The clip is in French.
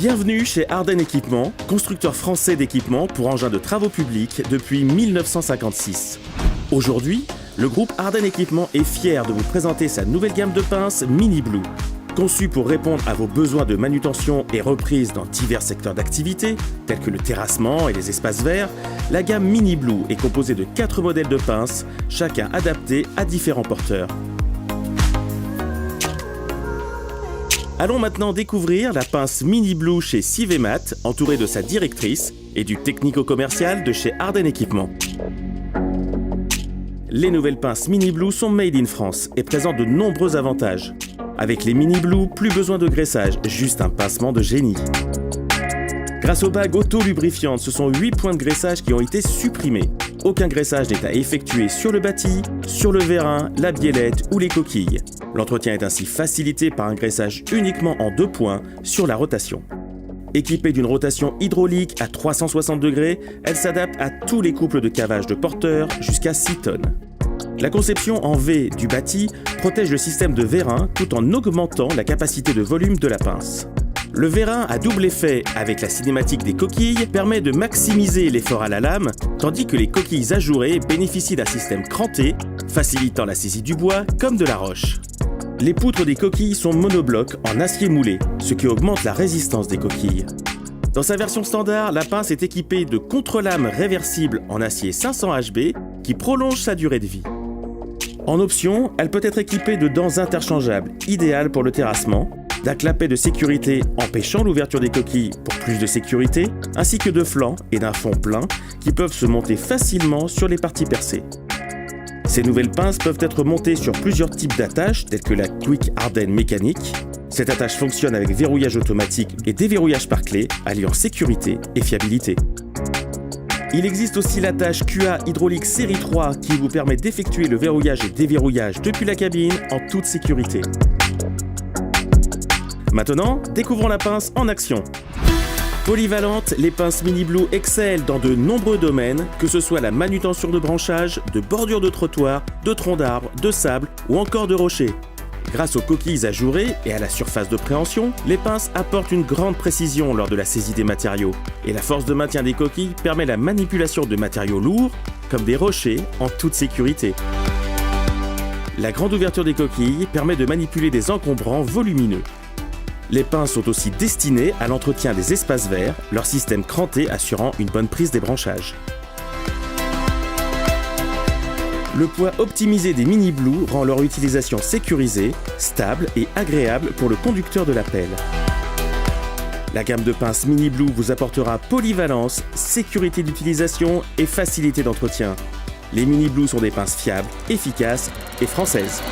Bienvenue chez Ardennes Équipement, constructeur français d'équipements pour engins de travaux publics depuis 1956. Aujourd'hui, le groupe Ardennes Équipement est fier de vous présenter sa nouvelle gamme de pinces Mini Blue. Conçue pour répondre à vos besoins de manutention et reprise dans divers secteurs d'activité, tels que le terrassement et les espaces verts, la gamme Mini Blue est composée de 4 modèles de pinces, chacun adapté à différents porteurs. Allons maintenant découvrir la pince Mini Blue chez Civemat, entourée de sa directrice, et du technico-commercial de chez Ardennes Équipement. Les nouvelles pinces Mini Blue sont made in France et présentent de nombreux avantages. Avec les Mini Blue, plus besoin de graissage, juste un pincement de génie. Grâce aux bagues auto-lubrifiantes, ce sont 8 points de graissage qui ont été supprimés. Aucun graissage n'est à effectuer sur le bâti, sur le vérin, la biellette ou les coquilles. L'entretien est ainsi facilité par un graissage uniquement en 2 points sur la rotation. Équipée d'une rotation hydraulique à 360 degrés, elle s'adapte à tous les couples de cavage de porteurs jusqu'à 6 tonnes. La conception en V du bâti protège le système de vérin tout en augmentant la capacité de volume de la pince. Le vérin à double effet avec la cinématique des coquilles permet de maximiser l'effort à la lame, tandis que les coquilles ajourées bénéficient d'un système cranté, facilitant la saisie du bois comme de la roche. Les poutres des coquilles sont monoblocs en acier moulé, ce qui augmente la résistance des coquilles. Dans sa version standard, la pince est équipée de contre-lames réversibles en acier 500 HB qui prolongent sa durée de vie. En option, elle peut être équipée de dents interchangeables, idéales pour le terrassement, d'un clapet de sécurité empêchant l'ouverture des coquilles pour plus de sécurité, ainsi que de flancs et d'un fond plein qui peuvent se monter facilement sur les parties percées. Ces nouvelles pinces peuvent être montées sur plusieurs types d'attaches, telles que la Quick Ardennes mécanique. Cette attache fonctionne avec verrouillage automatique et déverrouillage par clé, alliant sécurité et fiabilité. Il existe aussi l'attache QA hydraulique série 3 qui vous permet d'effectuer le verrouillage et déverrouillage depuis la cabine en toute sécurité. Maintenant, découvrons la pince en action. Polyvalentes, les pinces Mini Blue excellent dans de nombreux domaines, que ce soit la manutention de branchage, de bordure de trottoir, de troncs d'arbres, de sable ou encore de rochers. Grâce aux coquilles ajourées et à la surface de préhension, les pinces apportent une grande précision lors de la saisie des matériaux. Et la force de maintien des coquilles permet la manipulation de matériaux lourds, comme des rochers, en toute sécurité. La grande ouverture des coquilles permet de manipuler des encombrants volumineux. Les pinces sont aussi destinées à l'entretien des espaces verts, leur système cranté assurant une bonne prise des branchages. Le poids optimisé des Mini Blue rend leur utilisation sécurisée, stable et agréable pour le conducteur de la pelle. La gamme de pinces Mini Blue vous apportera polyvalence, sécurité d'utilisation et facilité d'entretien. Les Mini Blue sont des pinces fiables, efficaces et françaises.